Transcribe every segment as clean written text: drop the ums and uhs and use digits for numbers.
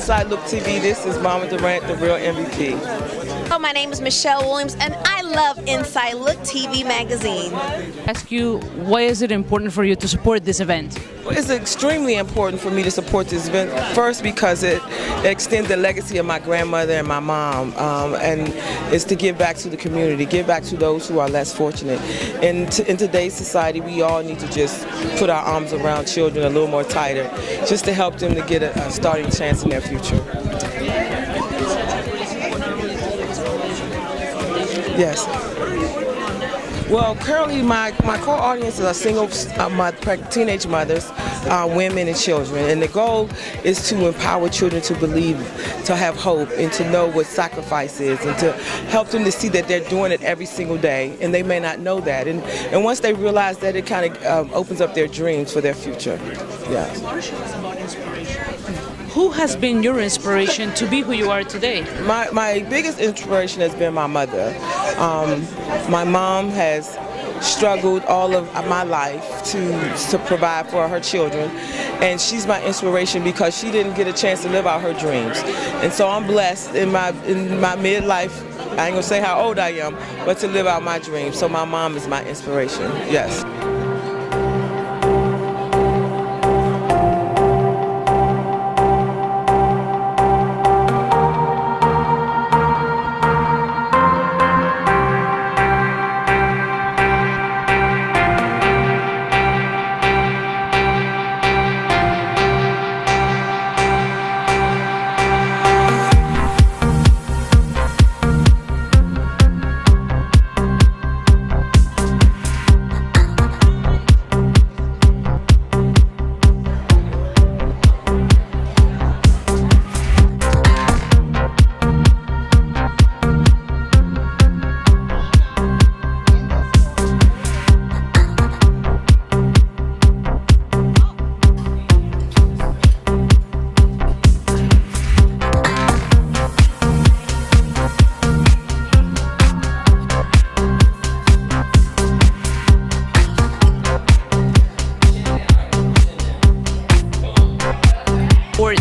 Inside Look TV. This is Wanda Durant, the real MVP. Hello, my name is Michelle Williams, and I love Inside Look TV magazine. Ask you, why is it important for you to support this event? Well, it's extremely important for me to support this event. First, because it extends the legacy of my grandmother and my mom, and it's to give back to the community, give back to those who are less fortunate. In today's society, we all need to just put our arms around children a little more tighter, just to help them to get a starting chance in their future. Yes. Well, currently my core audience are single teenage mothers, women and children, and the goal is to empower children to believe, to have hope, and to know what sacrifice is, and to help them to see that they're doing it every single day, and they may not know that. And once they realize that, it kind of opens up their dreams for their future. Yeah. Who has been your inspiration to be who you are today? My biggest inspiration has been my mother. My mom has struggled all of my life to provide for her children, and she's my inspiration because she didn't get a chance to live out her dreams. And so I'm blessed in my midlife, I ain't gonna say how old I am, but to live out my dreams. So my mom is my inspiration, yes.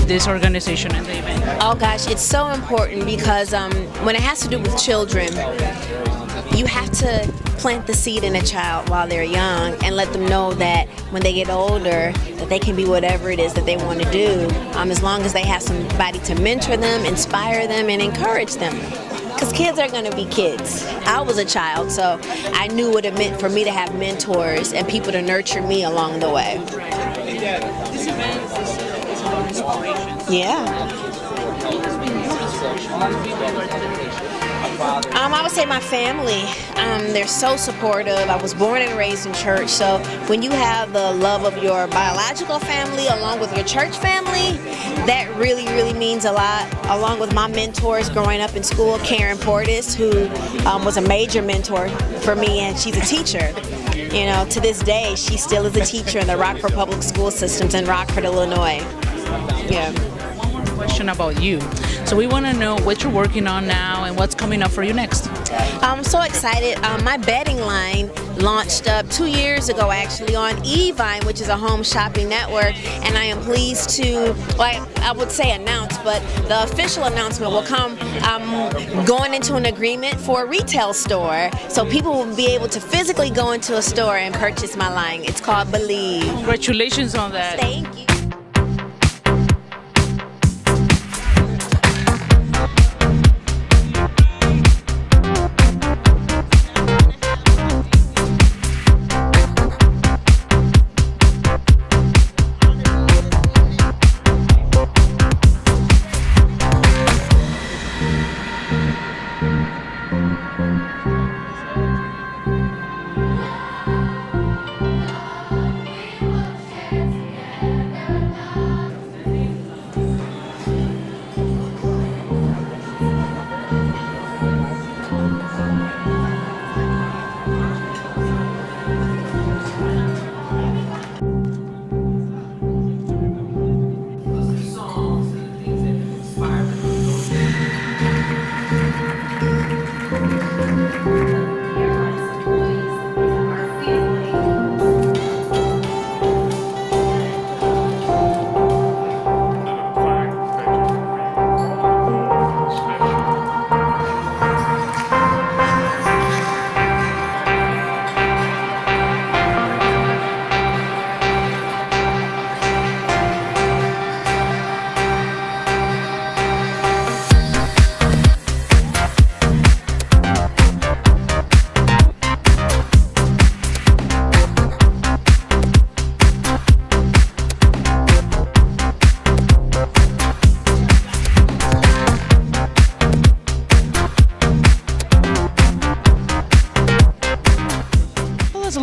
This organization and the event? Oh gosh, it's so important because when it has to do with children, you have to plant the seed in a child while they're young and let them know that when they get older that they can be whatever it is that they want to do, as long as they have somebody to mentor them, inspire them, and encourage them. Because kids are going to be kids. I was a child, so I knew what it meant for me to have mentors and people to nurture me along the way. This event is about inspiration. Yeah. I would say my family. They're so supportive. I was born and raised in church, so when you have the love of your biological family along with your church family, that really, really means a lot. Along with my mentors growing up in school, Karen Portis, who was a major mentor for me, and she's a teacher. You know, to this day, she still is a teacher in the Rockford Public School Systems in Rockford, Illinois. Yeah. One more question about you. So we want to know what you're working on now and what's coming up for you next. I'm so excited. My bedding line launched up 2 years ago actually on Evine, which is a home shopping network, and I am pleased to, well, I would say announce, but the official announcement will come. I'm going into an agreement for a retail store, so people will be able to physically go into a store and purchase my line. It's called Believe. Congratulations on that. Thank you.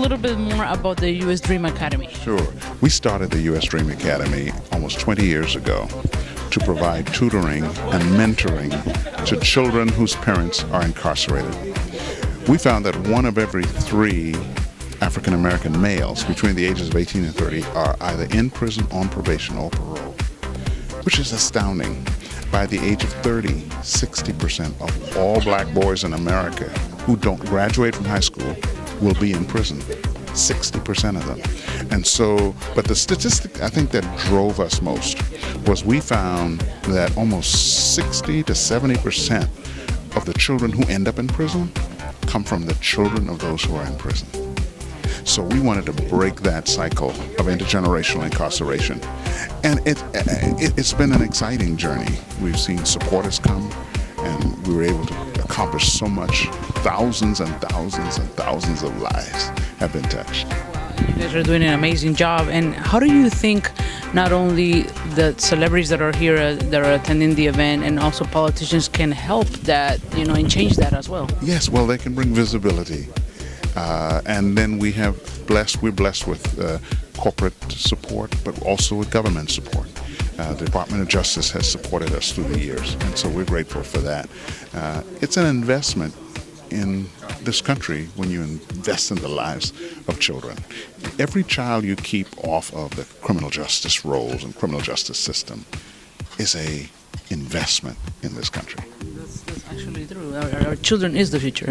little bit more about the U.S. Dream Academy. Sure. We started the U.S. Dream Academy almost 20 years ago to provide tutoring and mentoring to children whose parents are incarcerated. We found that 1 of every 3 African American males between the ages of 18 and 30 are either in prison, on probation, or parole, which is astounding. By the age of 30, 60% of all black boys in America who don't graduate from high school will be in prison. 60% of them. And so, but the statistic I think that drove us most was we found that almost 60 to 70% of the children who end up in prison come from the children of those who are in prison. So we wanted to break that cycle of intergenerational incarceration. And it's been an exciting journey. We've seen supporters come, and we were able to accomplish so much. Thousands and thousands and thousands of lives have been touched. You guys are doing an amazing job. And how do you think not only the celebrities that are here that are attending the event and also politicians can help that, and change that as well? Yes, well, they can bring visibility. And then we're blessed with corporate support, but also with government support. The Department of Justice has supported us through the years, and so we're grateful for that. It's an investment in this country when you invest in the lives of children. Every child you keep off of the criminal justice rolls and criminal justice system is a investment in this country. That's actually true. Our children is the future.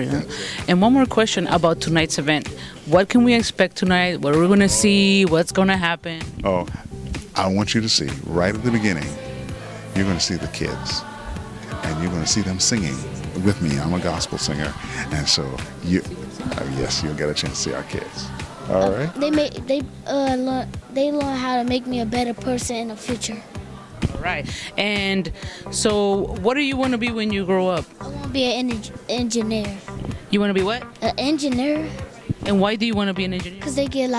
And one more question about tonight's event. What can we expect tonight? What are we going to see? What's going to happen? Oh, I want you to see, right at the beginning, you're going to see the kids. And you're going to see them singing with me. I'm a gospel singer. And so, yes, you'll get a chance to see our kids. All right? They learn how to make me a better person in the future. All right. And so what do you want to be when you grow up? I want to be an engineer. You want to be what? An engineer. And why do you want to be an engineer? Because they get a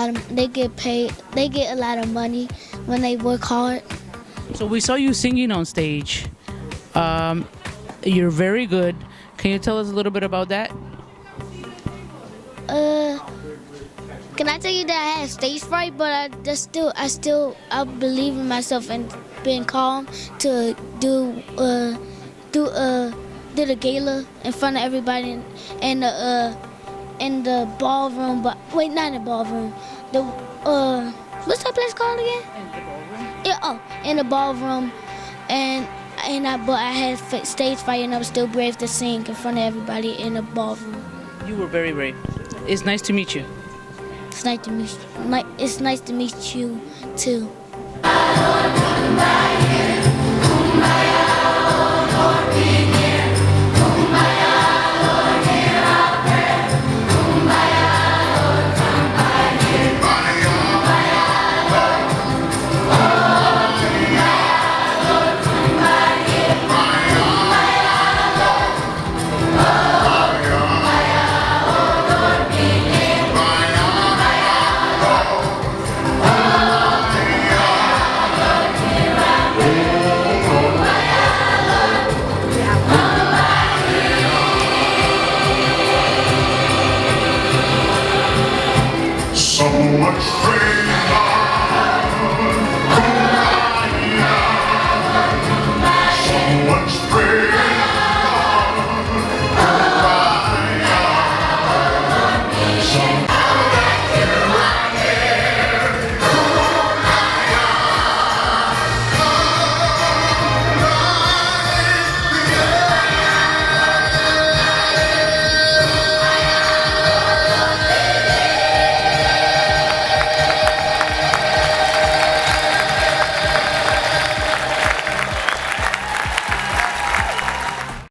lot of money when they work hard. So we saw you singing on stage. You're very good. Can you tell us a little bit about that? Can I tell you that I had stage fright, but I believe in myself and being calm to do the gala in front of everybody in the ballroom. But wait, not in the ballroom. What's that place called again? In the ballroom. Yeah, in the ballroom, but I had stage fright and I was still brave to sing in front of everybody in the ballroom. You were very brave. It's nice to meet you. It's nice to meet you. It's nice to meet you too.